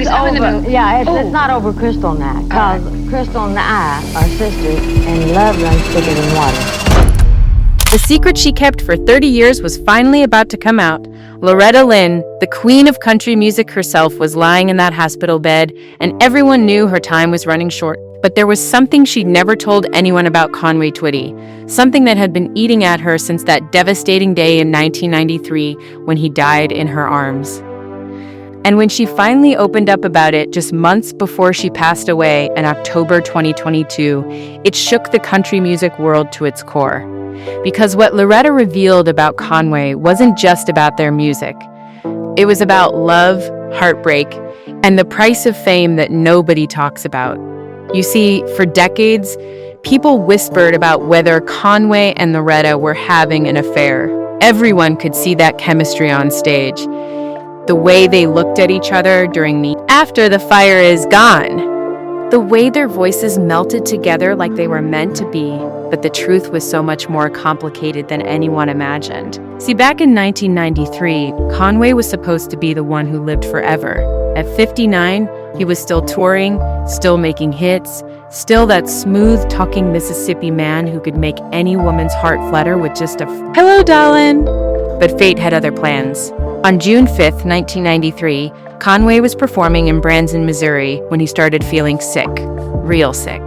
it's over. Yeah, it's not over Crystal and I, because Crystal and I are sisters, and love runs thicker than water. The secret she kept for 30 years was finally about to come out. Loretta Lynn, the queen of country music herself, was lying in that hospital bed, and everyone knew her time was running short. But there was something she'd never told anyone about Conway Twitty, something that had been eating at her since that devastating day in 1993 when he died in her arms. And when she finally opened up about it just months before she passed away in October 2022, it shook the country music world to its core. Because what Loretta revealed about Conway wasn't just about their music. It was about love, heartbreak, and the price of fame that nobody talks about. You see, for decades, people whispered about whether Conway and Loretta were having an affair. Everyone could see that chemistry on stage. The way they looked at each other during the "After the Fire Is Gone." The way their voices melted together like they were meant to be, but the truth was so much more complicated than anyone imagined. See, back in 1993, Conway was supposed to be the one who lived forever. At 59, he was still touring, still making hits, still that smooth-talking Mississippi man who could make any woman's heart flutter with just a "Hello, darling." But fate had other plans. On June 5th, 1993, Conway was performing in Branson, Missouri when he started feeling sick, real sick.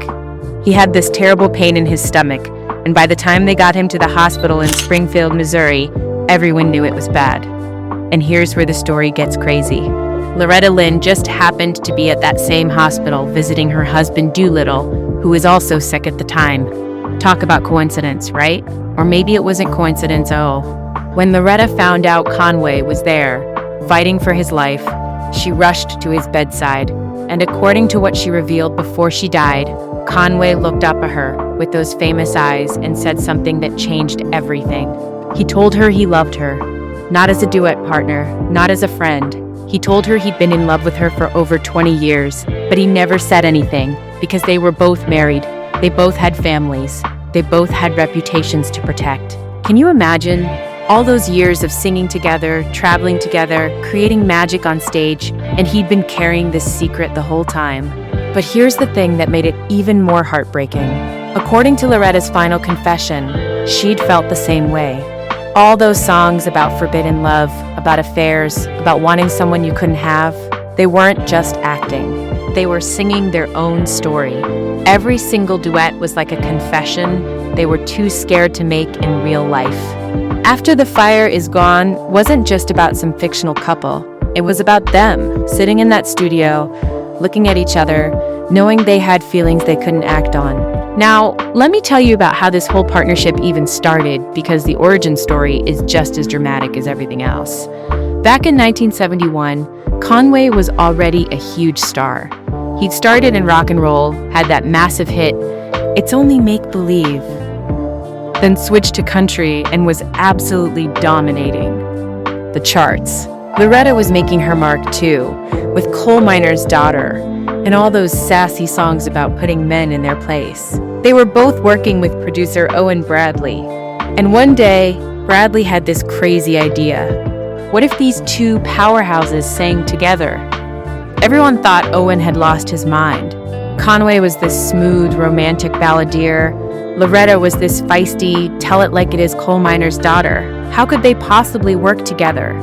He had this terrible pain in his stomach, and by the time they got him to the hospital in Springfield, Missouri, everyone knew it was bad. And here's where the story gets crazy. Loretta Lynn just happened to be at that same hospital visiting her husband Doolittle, who was also sick at the time. Talk about coincidence, right? Or maybe it wasn't coincidence at all. When Loretta found out Conway was there, fighting for his life, she rushed to his bedside, and according to what she revealed before she died, Conway looked up at her with those famous eyes and said something that changed everything. He told her he loved her, not as a duet partner, not as a friend. He told her he'd been in love with her for over 20 years, but he never said anything because they were both married, they both had families, they both had reputations to protect. Can you imagine? All those years of singing together, traveling together, creating magic on stage, and he'd been carrying this secret the whole time. But here's the thing that made it even more heartbreaking. According to Loretta's final confession, she'd felt the same way. All those songs about forbidden love, about affairs, about wanting someone you couldn't have, they weren't just acting. They were singing their own story. Every single duet was like a confession they were too scared to make in real life. After the Fire Is Gone wasn't just about some fictional couple. It was about them, sitting in that studio, looking at each other, knowing they had feelings they couldn't act on. Now, let me tell you about how this whole partnership even started, because the origin story is just as dramatic as everything else. Back in 1971, Conway was already a huge star. He'd started in rock and roll, had that massive hit, "It's Only Make Believe," then switched to country and was absolutely dominating the charts. Loretta was making her mark too, with Coal Miner's Daughter and all those sassy songs about putting men in their place. They were both working with producer Owen Bradley. And one day, Bradley had this crazy idea. What if these two powerhouses sang together? Everyone thought Owen had lost his mind. Conway was this smooth, romantic balladeer. Loretta was this feisty, tell-it-like-it-is coal miner's daughter. How could they possibly work together?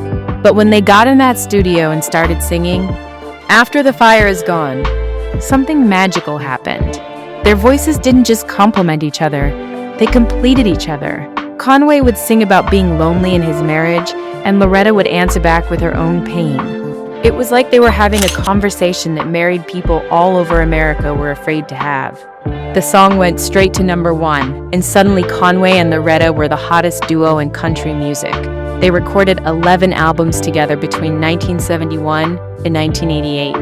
But when they got in that studio and started singing, "After the Fire Is Gone," something magical happened. Their voices didn't just complement each other, they completed each other. Conway would sing about being lonely in his marriage, and Loretta would answer back with her own pain. It was like they were having a conversation that married people all over America were afraid to have. The song went straight to #1, and suddenly Conway and Loretta were the hottest duo in country music. They recorded 11 albums together between 1971 and 1988,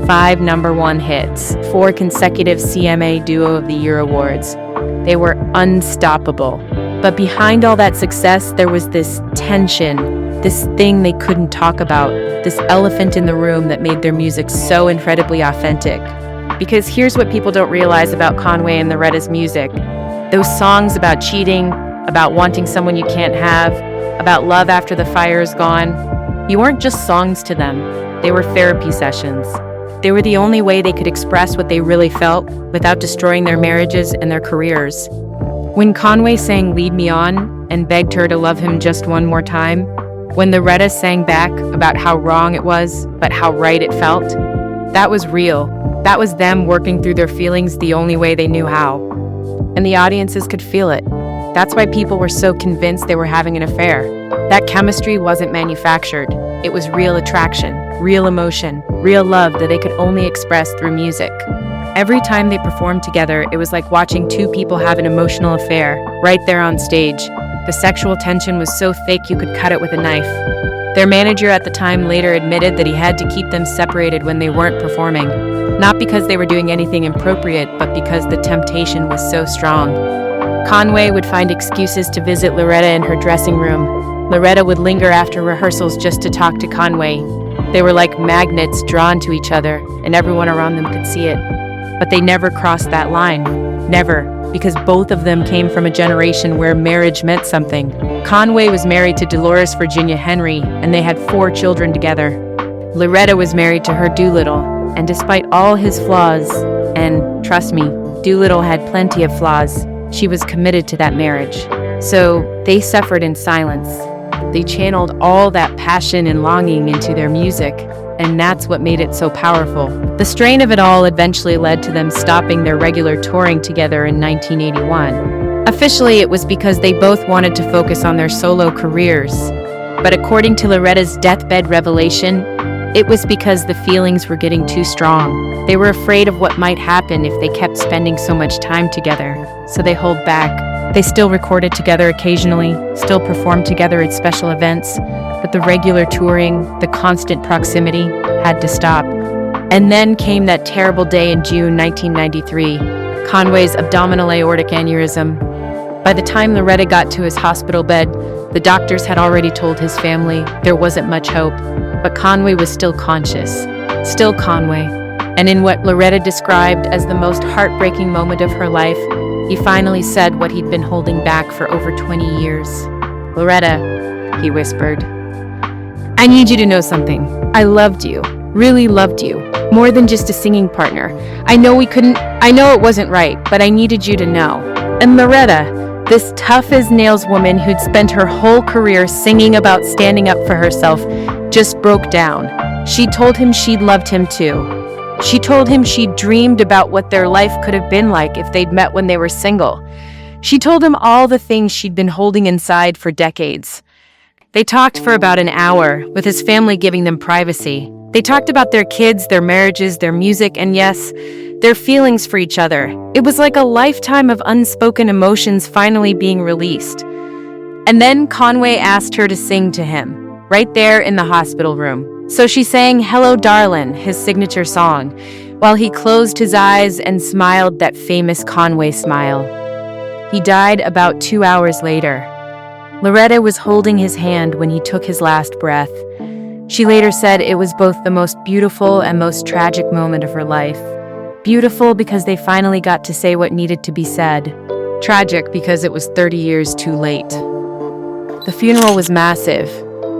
5 #1 hits, 4 consecutive CMA Duo of the Year awards. They were unstoppable. But behind all that success, there was this tension, this thing they couldn't talk about, this elephant in the room that made their music so incredibly authentic. Because here's what people don't realize about Conway and Loretta's music. Those songs about cheating, about wanting someone you can't have, about love after the fire is gone, you weren't just songs to them. They were therapy sessions. They were the only way they could express what they really felt without destroying their marriages and their careers. When Conway sang Lead Me On and begged her to love him just one more time, when Loretta sang back about how wrong it was, but how right it felt, that was real. That was them working through their feelings the only way they knew how. And the audiences could feel it. That's why people were so convinced they were having an affair. That chemistry wasn't manufactured. It was real attraction, real emotion, real love that they could only express through music. Every time they performed together, it was like watching two people have an emotional affair, right there on stage. The sexual tension was so thick you could cut it with a knife. Their manager at the time later admitted that he had to keep them separated when they weren't performing, not because they were doing anything inappropriate, but because the temptation was so strong. Conway would find excuses to visit Loretta in her dressing room. Loretta would linger after rehearsals just to talk to Conway. They were like magnets drawn to each other, and everyone around them could see it. But they never crossed that line. Never, because both of them came from a generation where marriage meant something. Conway was married to Dolores Virginia Henry, and they had 4 children together. Loretta was married to her Doolittle, and despite all his flaws, and trust me, Doolittle had plenty of flaws, she was committed to that marriage. So they suffered in silence. They channeled all that passion and longing into their music, and that's what made it so powerful. The strain of it all eventually led to them stopping their regular touring together in 1981. Officially, it was because they both wanted to focus on their solo careers. But according to Loretta's deathbed revelation, it was because the feelings were getting too strong. They were afraid of what might happen if they kept spending so much time together, so they held back. They still recorded together occasionally, still performed together at special events, but the regular touring, the constant proximity, had to stop. And then came that terrible day in June 1993, Conway's abdominal aortic aneurysm. By the time Loretta got to his hospital bed, the doctors had already told his family there wasn't much hope, but Conway was still conscious, still Conway. And in what Loretta described as the most heartbreaking moment of her life, he finally said what he'd been holding back for over 20 years. "Loretta," he whispered, "I need you to know something. I loved you, really loved you, more than just a singing partner. I know it wasn't right, but I needed you to know." And Loretta, this tough-as-nails woman who'd spent her whole career singing about standing up for herself, just broke down. She told him she'd loved him too. She told him she'd dreamed about what their life could have been like if they'd met when they were single. She told him all the things she'd been holding inside for decades. They talked for about an hour, with his family giving them privacy. They talked about their kids, their marriages, their music, and yes, their feelings for each other. It was like a lifetime of unspoken emotions finally being released. And then Conway asked her to sing to him, right there in the hospital room. So she sang "Hello Darlin'," his signature song, while he closed his eyes and smiled that famous Conway smile. He died about 2 hours later. Loretta was holding his hand when he took his last breath. She later said it was both the most beautiful and most tragic moment of her life. Beautiful because they finally got to say what needed to be said. Tragic because it was 30 years too late. The funeral was massive.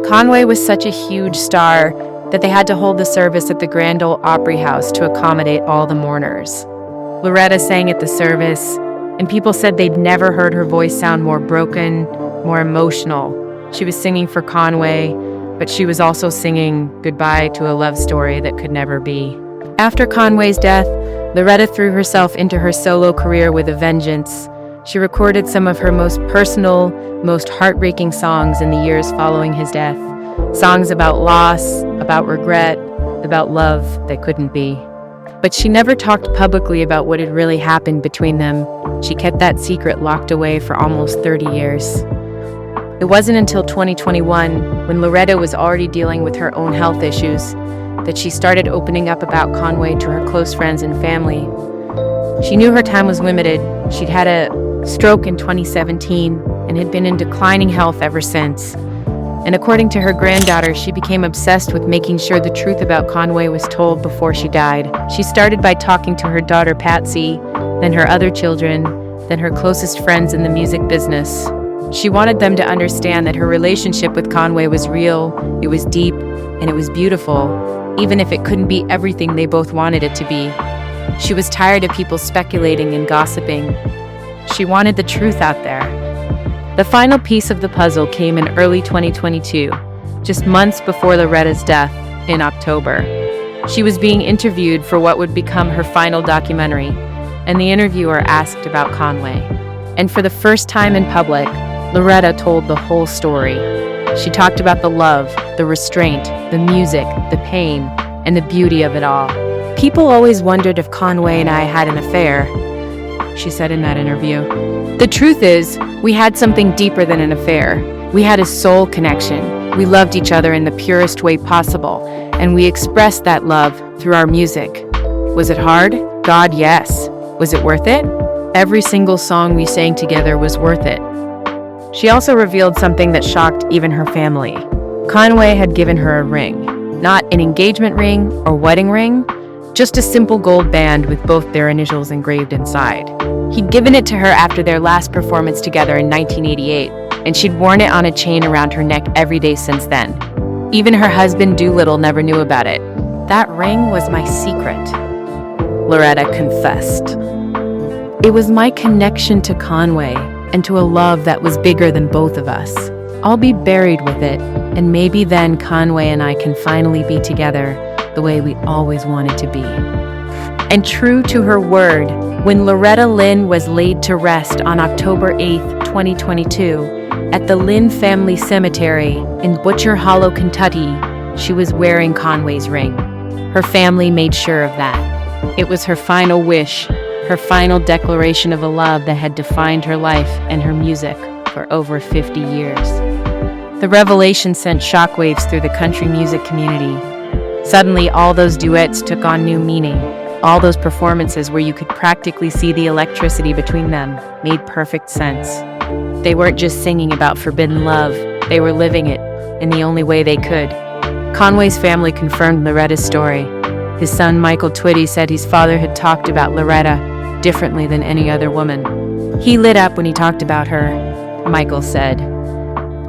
Conway was such a huge star that they had to hold the service at the Grand Ole Opry House to accommodate all the mourners. Loretta sang at the service, and people said they'd never heard her voice sound more broken, more emotional. She was singing for Conway, but she was also singing goodbye to a love story that could never be. After Conway's death, Loretta threw herself into her solo career with a vengeance. She recorded some of her most personal, most heartbreaking songs in the years following his death. Songs about loss, about regret, about love that couldn't be. But she never talked publicly about what had really happened between them. She kept that secret locked away for almost 30 years. It wasn't until 2021, when Loretta was already dealing with her own health issues, that she started opening up about Conway to her close friends and family. She knew her time was limited. She'd had a stroke in 2017 and had been in declining health ever since. And according to her granddaughter, she became obsessed with making sure the truth about Conway was told before she died. She started by talking to her daughter Patsy, then her other children, then her closest friends in the music business. She wanted them to understand that her relationship with Conway was real, it was deep, and it was beautiful. even if it couldn't be everything they both wanted it to be. She was tired of people speculating and gossiping. She wanted the truth out there. The final piece of the puzzle came in early 2022, just months before Loretta's death in October. She was being interviewed for what would become her final documentary, and the interviewer asked about Conway. And for the first time in public, Loretta told the whole story. She talked about the love, the restraint, the music, the pain, and the beauty of it all. "People always wondered if Conway and I had an affair," she said in that interview. "The truth is, we had something deeper than an affair. We had a soul connection. We loved each other in the purest way possible, and we expressed that love through our music. Was it hard? God, yes. Was it worth it? Every single song we sang together was worth it." She also revealed something that shocked even her family. Conway had given her a ring. Not an engagement ring or wedding ring, just a simple gold band with both their initials engraved inside. He'd given it to her after their last performance together in 1988, and she'd worn it on a chain around her neck every day since then. Even her husband Doolittle never knew about it. "That ring was my secret," Loretta confessed. "It was my connection to Conway and to a love that was bigger than both of us. I'll be buried with it, and maybe then Conway and I can finally be together the way we always wanted to be." And true to her word, when Loretta Lynn was laid to rest on October 8th, 2022, at the Lynn family cemetery in Butcher Hollow, Kentucky, she was wearing Conway's ring. Her family made sure of that. It was her final wish, her final declaration of a love that had defined her life and her music for over 50 years. The revelation sent shockwaves through the country music community. Suddenly, all those duets took on new meaning. All those performances where you could practically see the electricity between them made perfect sense. They weren't just singing about forbidden love, they were living it in the only way they could. Conway's family confirmed Loretta's story. His son Michael Twitty said his father had talked about Loretta differently than any other woman. "He lit up when he talked about her," Michael said.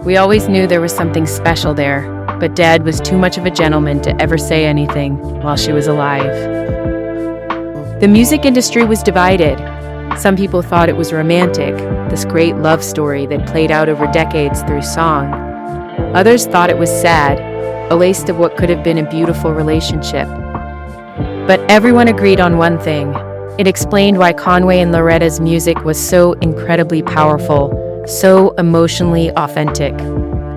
"We always knew there was something special there, but Dad was too much of a gentleman to ever say anything while she was alive." The music industry was divided. Some people thought it was romantic, this great love story that played out over decades through song. Others thought it was sad, a waste of what could have been a beautiful relationship. But everyone agreed on one thing. It explained why Conway and Loretta's music was so incredibly powerful, so emotionally authentic.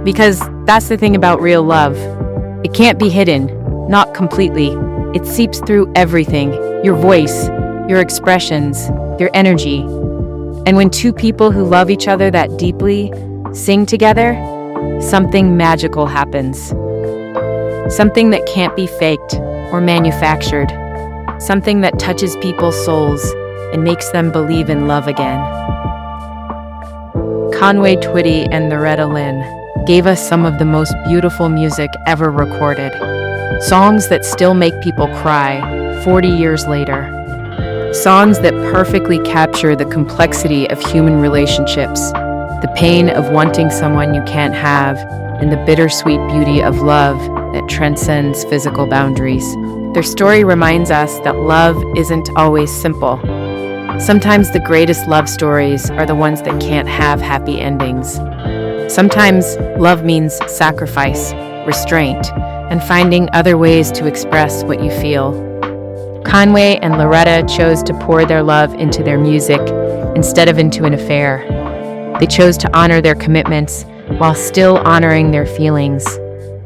Because that's the thing about real love. It can't be hidden, not completely. It seeps through everything, your voice, your expressions, your energy. And when two people who love each other that deeply sing together, something magical happens. Something that can't be faked or manufactured. Something that touches people's souls and makes them believe in love again. Conway Twitty and Loretta Lynn gave us some of the most beautiful music ever recorded. Songs that still make people cry 40 years later. Songs that perfectly capture the complexity of human relationships, the pain of wanting someone you can't have, and the bittersweet beauty of love that transcends physical boundaries. Their story reminds us that love isn't always simple. Sometimes the greatest love stories are the ones that can't have happy endings. Sometimes love means sacrifice, restraint, and finding other ways to express what you feel. Conway and Loretta chose to pour their love into their music instead of into an affair. They chose to honor their commitments while still honoring their feelings,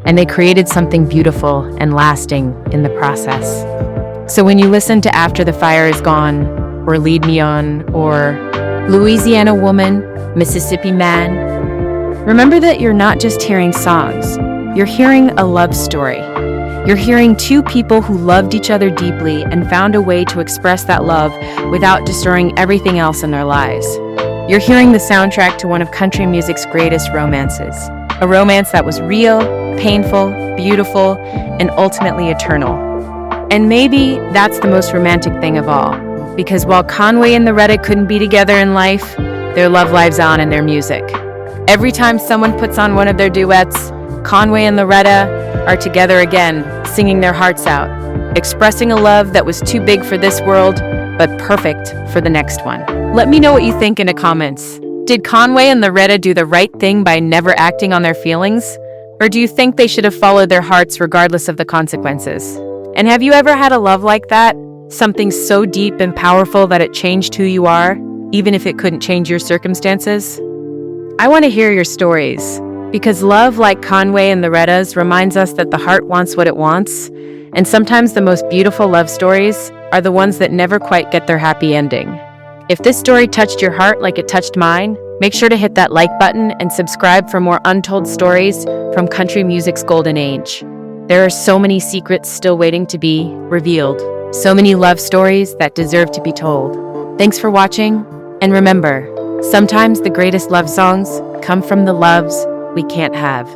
and they created something beautiful and lasting in the process. So when you listen to After the Fire Is Gone, or Lead Me On, or Louisiana Woman, Mississippi Man, remember that you're not just hearing songs, you're hearing a love story. You're hearing two people who loved each other deeply and found a way to express that love without destroying everything else in their lives. You're hearing the soundtrack to one of country music's greatest romances, a romance that was real, painful, beautiful, and ultimately eternal. And maybe that's the most romantic thing of all, because while Conway and Loretta couldn't be together in life, their love lives on in their music. Every time someone puts on one of their duets, Conway and Loretta are together again, singing their hearts out, expressing a love that was too big for this world, but perfect for the next one. Let me know what you think in the comments. Did Conway and Loretta do the right thing by never acting on their feelings? Or do you think they should have followed their hearts regardless of the consequences? And have you ever had a love like that? Something so deep and powerful that it changed who you are, even if it couldn't change your circumstances? I want to hear your stories, because love like Conway and Loretta's reminds us that the heart wants what it wants, and sometimes the most beautiful love stories are the ones that never quite get their happy ending. If this story touched your heart like it touched mine, make sure to hit that like button and subscribe for more untold stories from country music's golden age. There are so many secrets still waiting to be revealed, so many love stories that deserve to be told. Thanks for watching, and remember, sometimes the greatest love songs come from the loves we can't have.